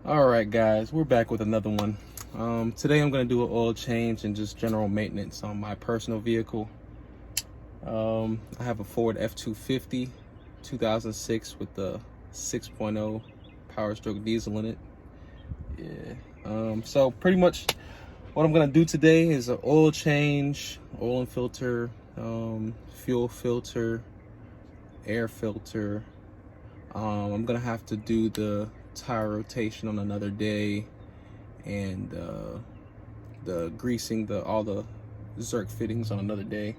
All right, guys, we're back with another one. Today I'm going to do an oil change and just general maintenance on my personal vehicle. I have a Ford F-250 2006 with the 6.0 PowerStroke Diesel in it. Yeah. So pretty much what I'm going to do today is an oil change, oil and filter, fuel filter, air filter. I'm going to have to do the tire rotation on another day, and the greasing, all the Zerk fittings on another day.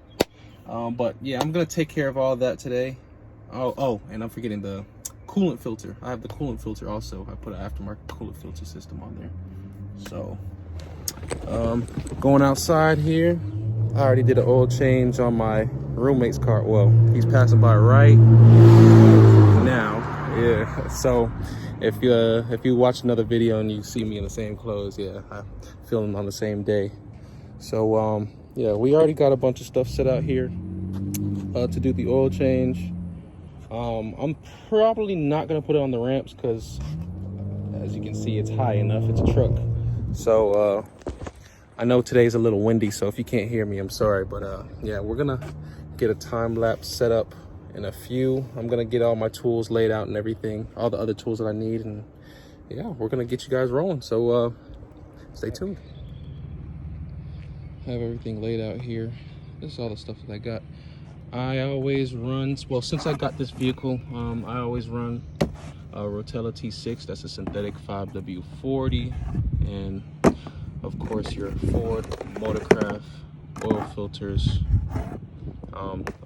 But yeah, I'm gonna take care of all that today. Oh, and I'm forgetting the coolant filter. I have the coolant filter also. I put an aftermarket coolant filter system on there. So going outside here, I already did an oil change on my roommate's car. Well, he's passing by right now. Yeah, so if you watch another video and you see me in the same clothes, yeah, I filmed on the same day. So yeah, we already got a bunch of stuff set out here to do the oil change. I'm probably not gonna put it on the ramps because, as you can see, it's high enough. It's a truck. So I know today's a little windy, so if you can't hear me, I'm sorry. But yeah, we're gonna get a time lapse set up in a few. I'm gonna get all my tools laid out and everything, all the other tools that I need, and yeah, we're gonna get you guys rolling. So stay tuned. I have everything laid out here. This is all the stuff that I got. I always run, well, since I got this vehicle, I always run a Rotella T6. That's a synthetic 5W40, and of course your Ford Motorcraft oil filters,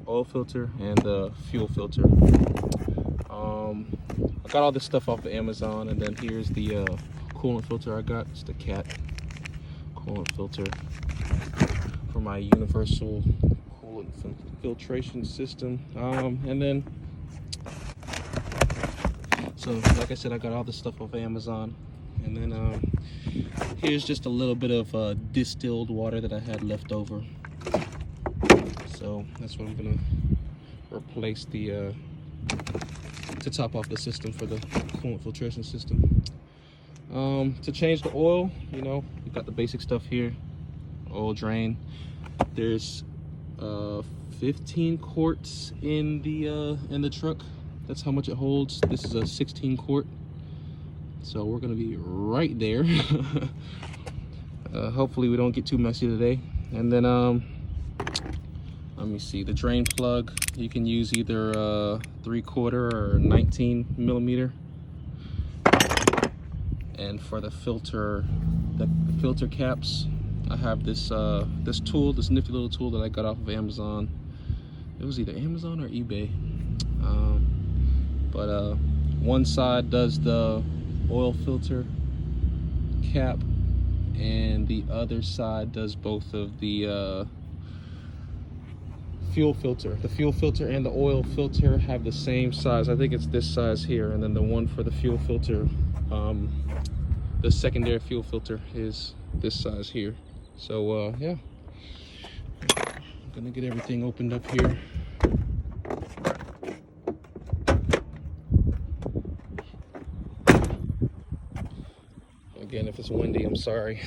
oil filter and the fuel filter. I got all this stuff off of Amazon, and then here's the coolant filter I got. It's the CAT coolant filter for my universal coolant filtration system. And then, so like I said, I got all this stuff off of Amazon, and then here's just a little bit of distilled water that I had left over. So that's what I'm gonna replace to top off the system for the coolant filtration system. To change the oil, you know, you got the basic stuff here. Oil drain. There's 15 quarts in the truck. That's how much it holds. This is a 16 quart. So we're gonna be right there. Hopefully we don't get too messy today. And then let me see, the drain plug, you can use either 3/4 or 19 millimeter. And for the filter caps, I have this this nifty little tool that I got off of Amazon. It was either Amazon or eBay. But one side does the oil filter cap, and the other side does both of the fuel filter. The fuel filter and the oil filter have the same size. I think it's this size here, and then the one for the fuel filter, the secondary fuel filter, is this size here. So yeah, I'm gonna get everything opened up here. Again, if it's windy, I'm sorry.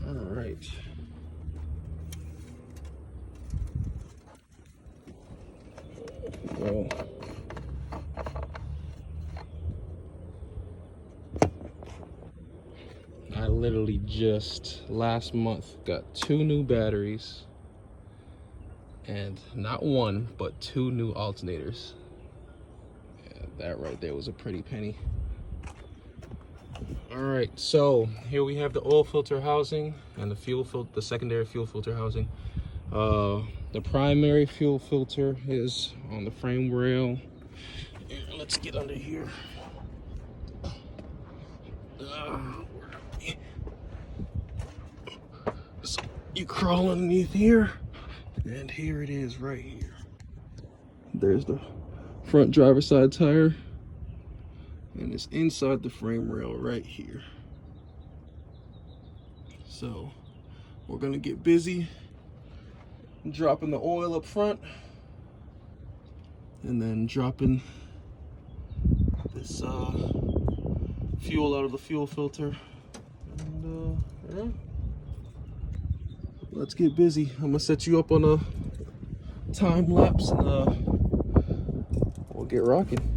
All right. Well, I literally just last month got 2 new batteries and not one but 2 new alternators. Yeah, that right there was a pretty penny. All right, so here we have the oil filter housing and the secondary fuel filter housing. The primary fuel filter is on the frame rail. Here, let's get under here. So you crawl underneath here, and here it is right here. There's the front driver's side tire, and it's inside the frame rail right here. So we're gonna get busy dropping the oil up front, and then dropping this fuel out of the fuel filter. And yeah, let's get busy. I'm gonna set you up on a time lapse, and we'll get rocking.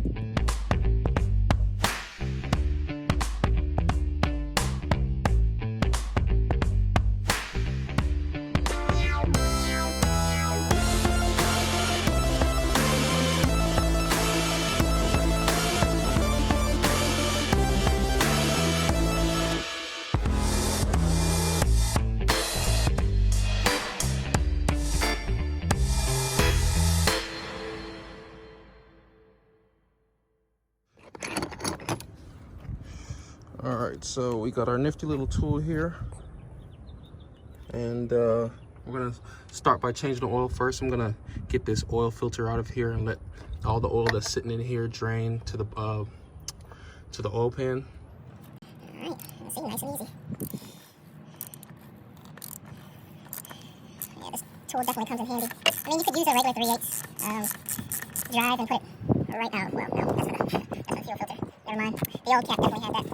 All right, so we got our nifty little tool here, and we're gonna start by changing the oil first. I'm gonna get this oil filter out of here and let all the oil that's sitting in here drain to the oil pan. All right, see, nice and easy. Yeah, this tool definitely comes in handy. I mean, you could use a regular 3/8 drive and put it right now. Well, no, that's not a fuel filter. Never mind. The old cap definitely had that.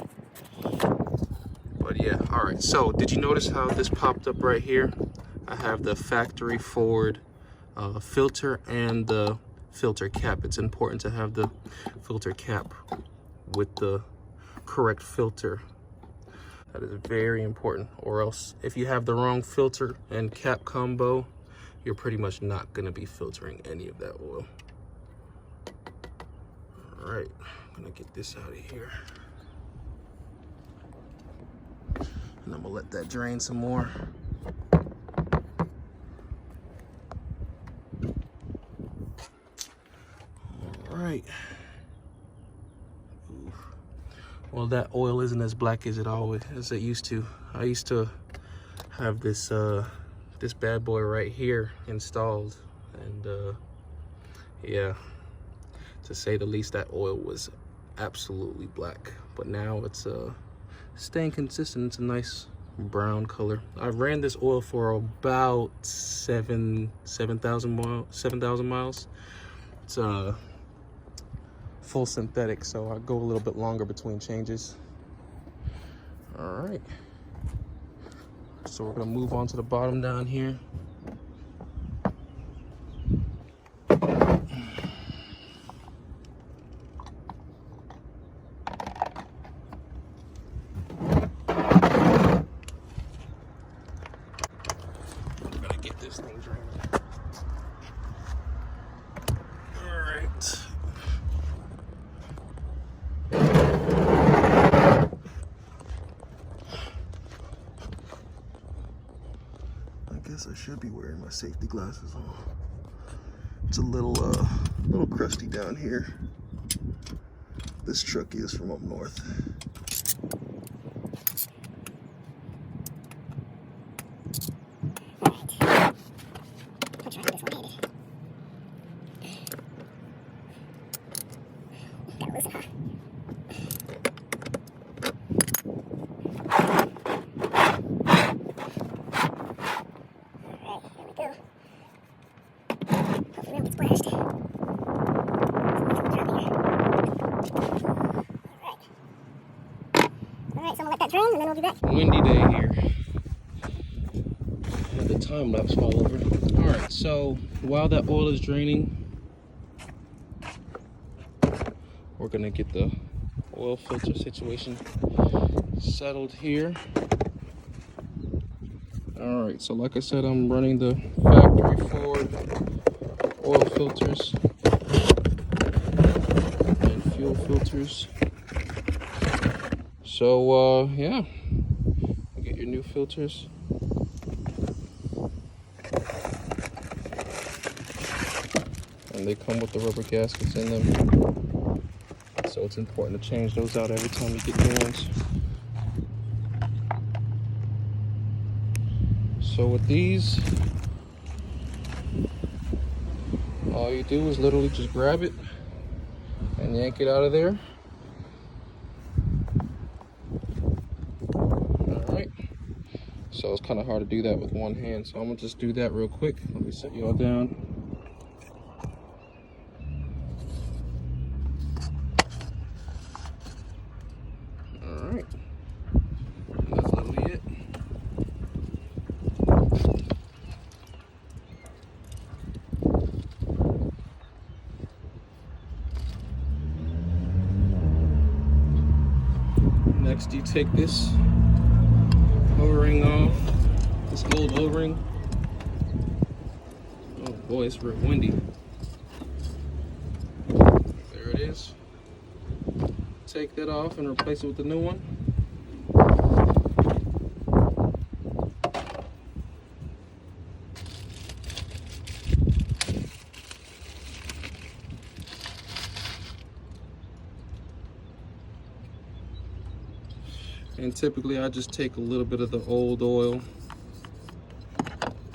But yeah, all right, so did you notice how this popped up right here? I have the factory Ford filter and the filter cap. It's important to have the filter cap with the correct filter. That is very important, or else if you have the wrong filter and cap combo, you're pretty much not gonna be filtering any of that oil. All right, I'm gonna get this out of here. And I'm gonna let that drain some more. All right. Ooh. Well, that oil isn't as black as it used to. I used to have this this bad boy right here installed, and yeah, to say the least, that oil was absolutely black. But now it's staying consistent. It's a nice brown color. I ran this oil for about 7,000 miles. It's full synthetic, so I go a little bit longer between changes. All right, so we're gonna move on to the bottom down here. This thing drained. All right. I guess I should be wearing my safety glasses on. It's a little crusty down here. This truck is from up north. And then we'll be back. Windy day here. Had the time lapse fall over. All right, so while that oil is draining, we're gonna get the oil filter situation settled here. All right, so like I said, I'm running the factory Ford oil filters and fuel filters. So yeah, you get your new filters. And they come with the rubber gaskets in them. So it's important to change those out every time you get new ones. So with these, all you do is literally just grab it and yank it out of there. Alright. So it's kind of hard to do that with one hand. So I'm going to just do that real quick. Let me set you all down. Next, you take this O-ring off, this old O-ring. Oh boy, it's real windy. There it is. Take that off and replace it with the new one. And typically I just take a little bit of the old oil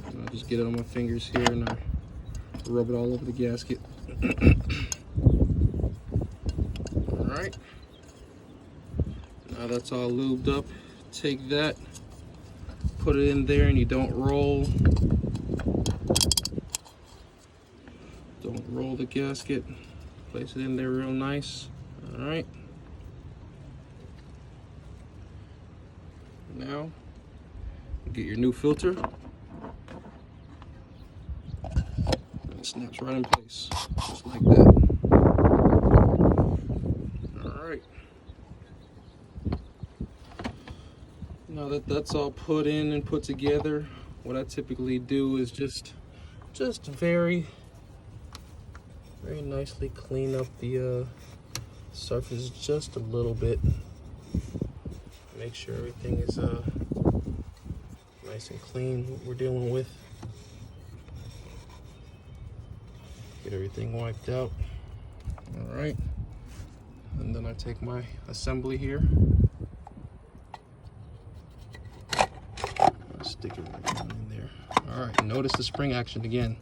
and I just get it on my fingers here and I rub it all over the gasket. Alright, now that's all lubed up. Take that, put it in there, and you don't roll the gasket. Place it in there real nice. Alright, now get your new filter. It snaps right in place, just like that. Alright. Now that that's all put in and put together, what I typically do is just very nicely clean up the surface just a little bit. Make sure everything is nice and clean, what we're dealing with. Get everything wiped out. All right. And then I take my assembly here. I'll stick it right down in there. All right, notice the spring action again.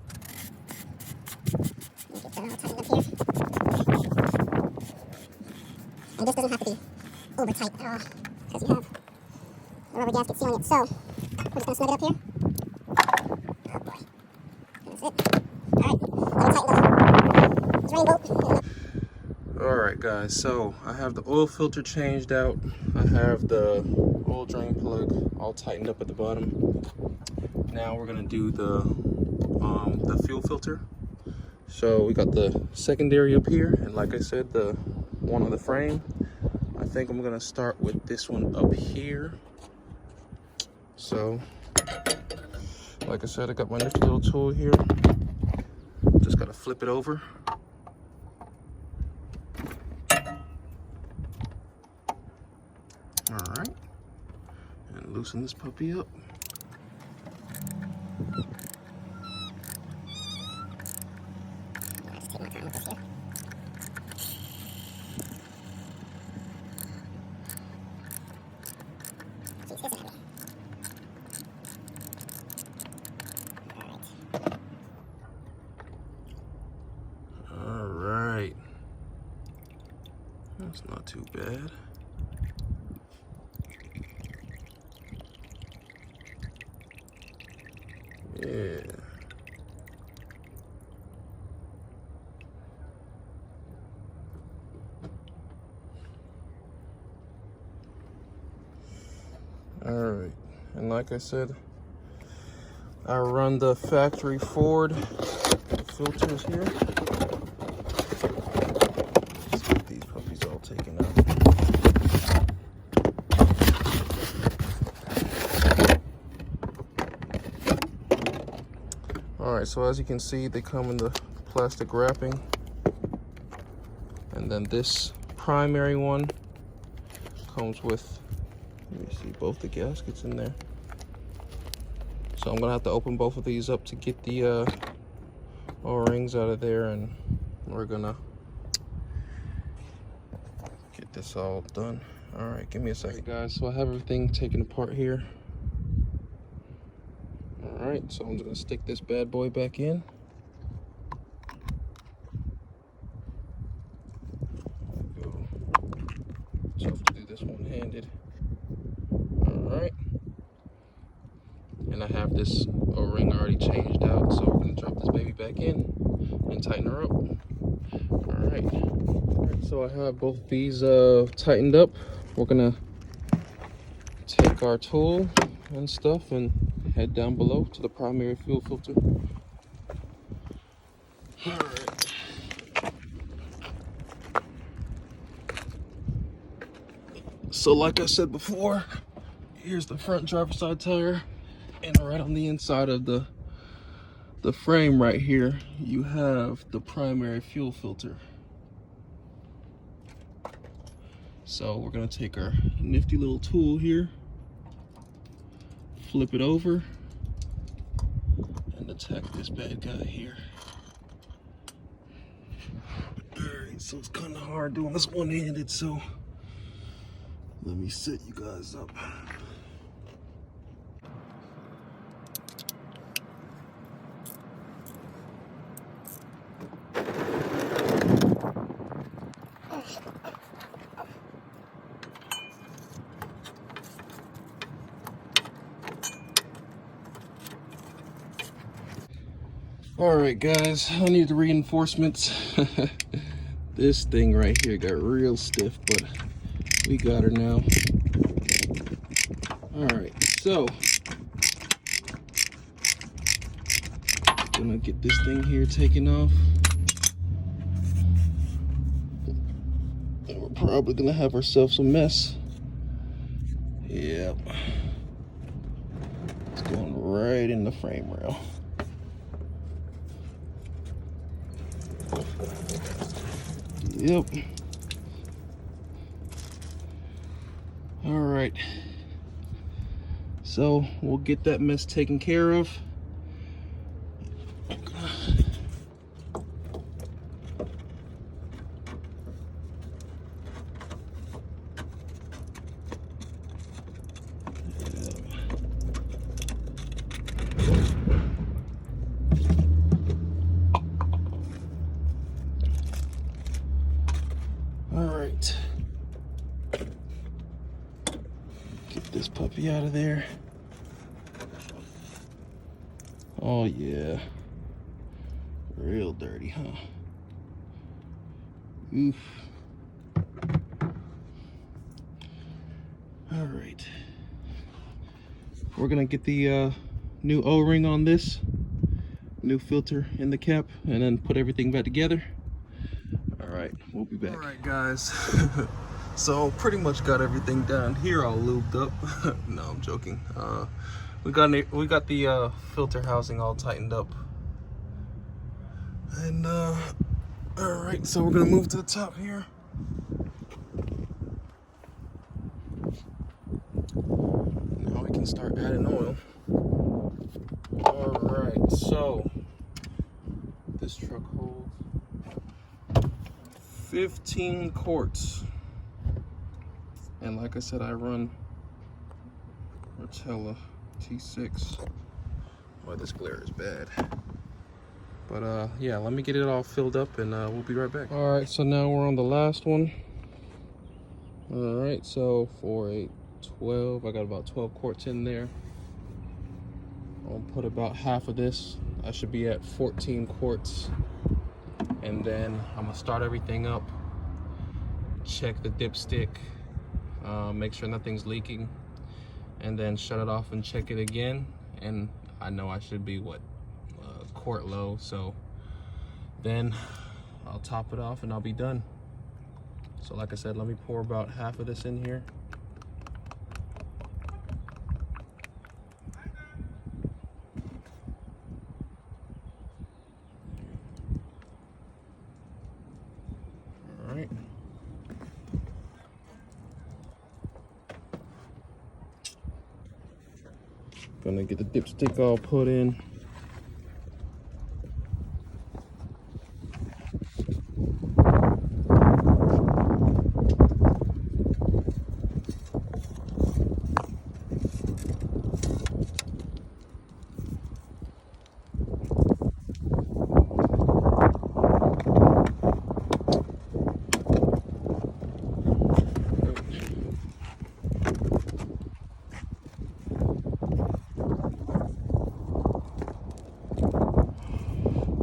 And this doesn't have to be over tight at all because you have the rubber gasket sealing it. So we're just going to snug it up here. Oh boy. That's it. Alright, let me tighten this rainbow. Alright guys, so I have the oil filter changed out. I have the oil drain plug all tightened up at the bottom. Now we're going to do the fuel filter. So we got the secondary up here, and like I said, the one on the frame. I think I'm gonna start with this one up here. So, like I said, I got my nifty little tool here. Just gotta flip it over. All right, and loosen this puppy up. Let's take my time with this here. She's hissing at me. All right, that's not too bad. Yeah. All right, and like I said, I run the factory Ford filters here. Let's get these puppies all taken out. All right, so as you can see, they come in the plastic wrapping, and then this primary one comes with, let me see, both the gaskets in there. So I'm gonna have to open both of these up to get the O-rings out of there, and we're gonna get this all done. All right, give me a second, guys. So I have everything taken apart here. All right, so I'm just gonna stick this bad boy back in. Go. So I have to do this one-handed. All right. And I have this O-ring already changed out, so we're gonna drop this baby back in and tighten her up. All right, so I have both these tightened up. We're gonna take our tool and stuff and head down below to the primary fuel filter. All right. So like I said before, here's the front driver's side tire, and right on the inside of the frame right here, you have the primary fuel filter. So we're gonna take our nifty little tool here, flip it over, and attack this bad guy here. Alright, so it's kind of hard doing this one-handed, so let me set you guys up. Alright guys, I need the reinforcements. This thing right here got real stiff, but we got her now. Alright, so gonna get this thing here taken off. And we're probably gonna have ourselves a mess. Yep. It's going right in the frame rail. Yep. All right. So we'll get that mess taken care of. Alright, get this puppy out of there. Oh yeah, real dirty, huh? Oof. Alright, we're gonna get the new O-ring on this, new filter in the cap, and then put everything back together. Alright, we'll be back. Alright guys, so pretty much got everything down here all lubed up. No, I'm joking. We got the filter housing all tightened up. And alright, so we're gonna move to the top here. Now we can start adding oil. Alright, so this truck holds 15 quarts, and like I said, I run Rotella T6. Boy, this glare is bad, but yeah, let me get it all filled up and we'll be right back. All right, so now we're on the last one. All right, so for a 12, I got about 12 quarts in there. I'll put about half of this. I should be at 14 quarts. And then I'm gonna start everything up, check the dipstick, make sure nothing's leaking, and then shut it off and check it again. And I know I should be quart low, so then I'll top it off and I'll be done. So like I said, let me pour about half of this in here. Alright. Gonna get the dipstick all put in.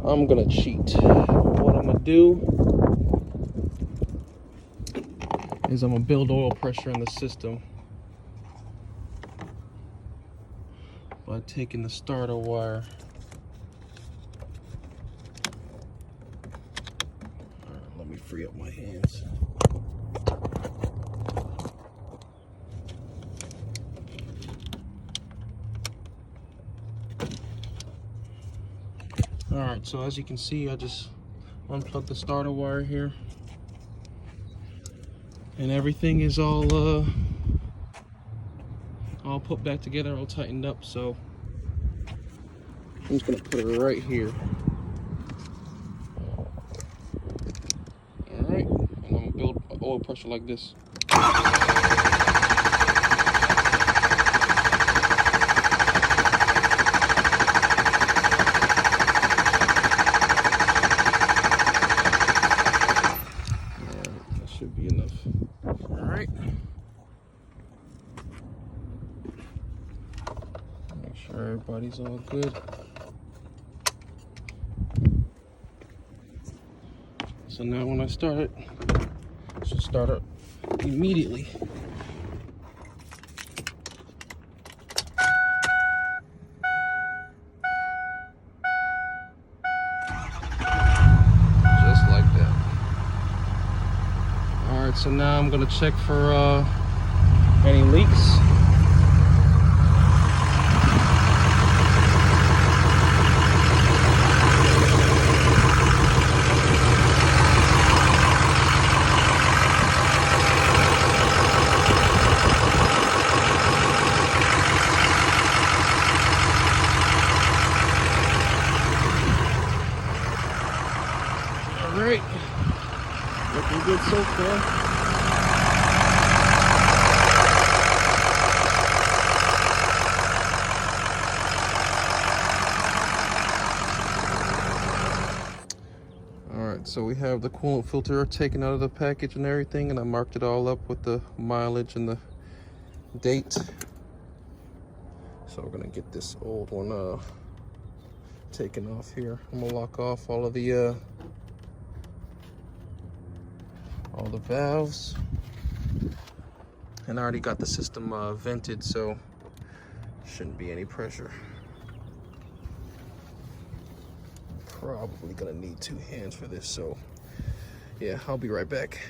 I'm gonna cheat. What I'm gonna do is I'm gonna build oil pressure in the system by taking the starter wire. All right, let me free up my hands. All right, so as you can see, I just unplugged the starter wire here, and everything is all put back together, all tightened up. So I'm just gonna put it right here. All right, and I'm gonna build oil pressure like this. Should be enough. All right. Make sure everybody's all good. So now when I start it, it should start up immediately. Just like that. All right, so now I'm gonna check for any leaks. All right, looking good so far. So we have the coolant filter taken out of the package and everything, and I marked it all up with the mileage and the date. So we're gonna get this old one taken off here. I'm gonna lock off all of the valves, and I already got the system vented, so shouldn't be any pressure. Probably gonna need 2 hands for this, so yeah, I'll be right back.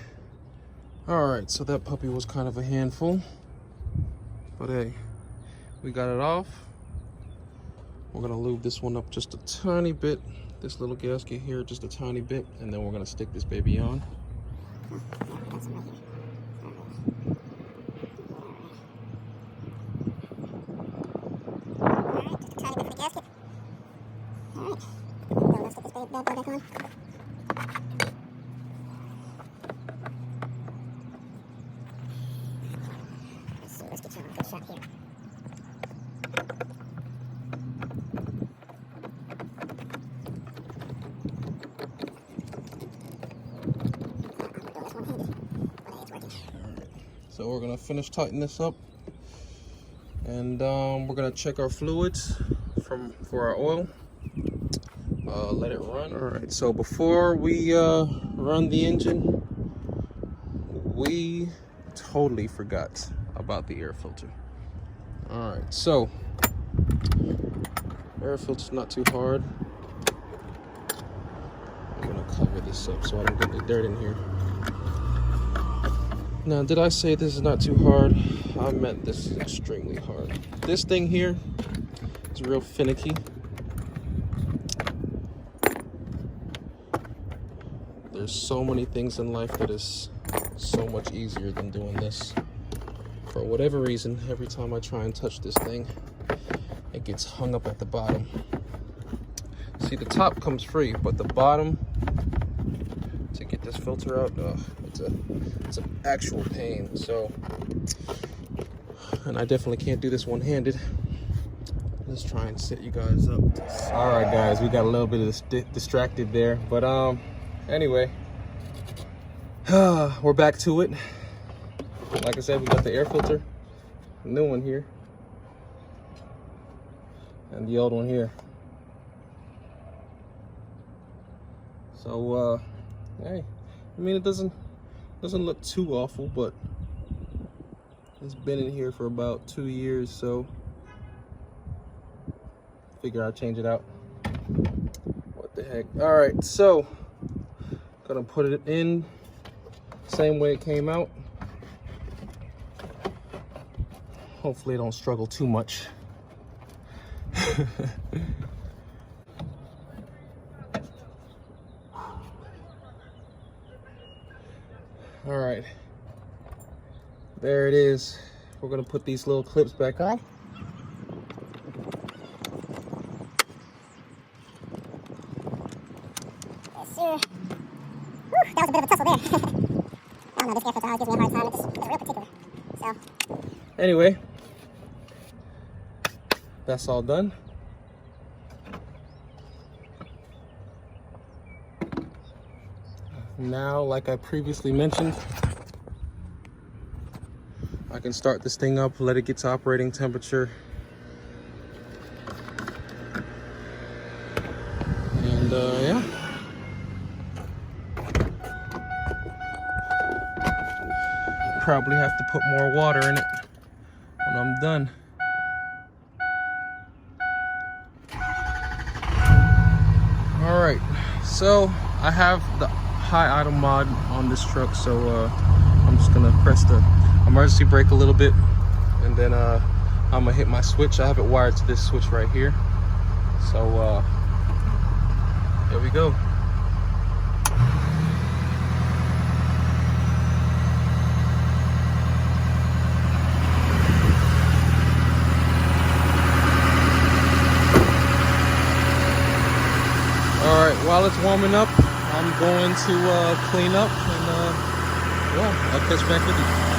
All right, so that puppy was kind of a handful, but hey, we got it off. We're gonna lube this one up just a tiny bit, this little gasket here just a tiny bit, and then we're gonna stick this baby on. Back on. Let's get you on a good shot here. So we're gonna finish tightening this up, and we're gonna check our fluids for our oil. Let it run. All right, so before we run the engine, we totally forgot about the air filter. All right, so air filter's not too hard. I'm gonna cover this up so I don't get the dirt in here. Now, did I say this is not too hard? I meant this is extremely hard. This thing here is real finicky. There's so many things in life that is so much easier than doing this. For whatever reason, every time I try and touch this thing, it gets hung up at the bottom. See, the top comes free, but the bottom, to get this filter out, it's an actual pain. So, and I definitely can't do this one-handed. Let's try and set you guys up. All right, guys, we got a little bit of distracted there, but anyway, we're back to it. Like I said, we got the air filter, a new one here, and the old one here. So, hey, I mean, it doesn't look too awful, but it's been in here for about 2 years, so figure I'll change it out. What the heck? All right, so gonna put it in same way it came out. Hopefully I don't struggle too much. All right, there it is. We're gonna put these little clips back on. Yes, sir. Whew, that was a bit of a tussle there. I don't know, this air filter always gives me a hard time. It's real particular. So. Anyway, that's all done. Now, like I previously mentioned, I can start this thing up, let it get to operating temperature. And yeah. Probably have to put more water in it when I'm done. All right, so I have the high idle mod on this truck, so I'm just gonna press the emergency brake a little bit, and then I'm gonna hit my switch. I have it wired to this switch right here, so here we go. All right, while it's warming up, I'm going to clean up, and yeah, I'll catch back with you.